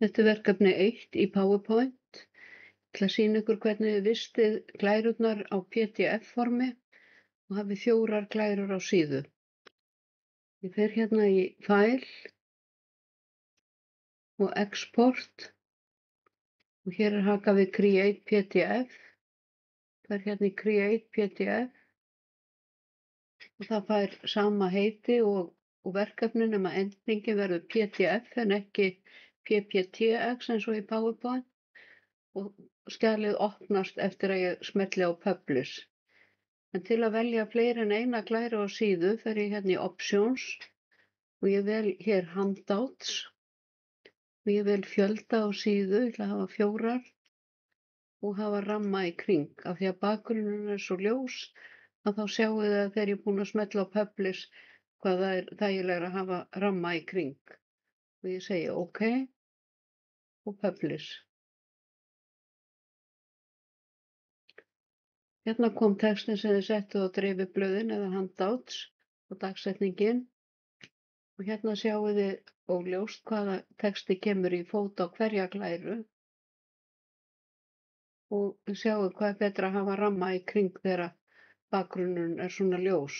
Þetta er verkefni 1 í PowerPoint. Ég ætla að sýna ykkur hvernig þið vistið glærurnar á PDF-formi og hafið 4 glærur á síðu. Ég fer hérna í File og Export og hér er hakað við Create PDF. Fer hérna í Create PDF og það fær sama heiti og verkefni nema endingin verður PDF en ekki PPTX eins og í PowerPoint. Og skjalið opnast eftir að ég smelli á Publish. En til að velja fleiri en eina glæru á síðu fer ég hérna í Options og ég vel hér Handouts og ég vel fjölda á síðu, ég ætla að hafa 4 og hafa ramma í kring. Af því að bakgrunnurinn er svo ljós að þá sjáum við að þegar ég er búin að smetla á Publish hvað það er þægilegra að hafa ramma í kring. Og ég segi OK og Publish. Hérna kom textin sem þið settuð á dreifiblöðin eða handouts og dagsetningin og hérna sjáum þið óljóst hvaða texti kemur í fót á hverja glæru og sjáum hvað er betra að hafa ramma í kring þegar bakgrunnurinn er svona ljós.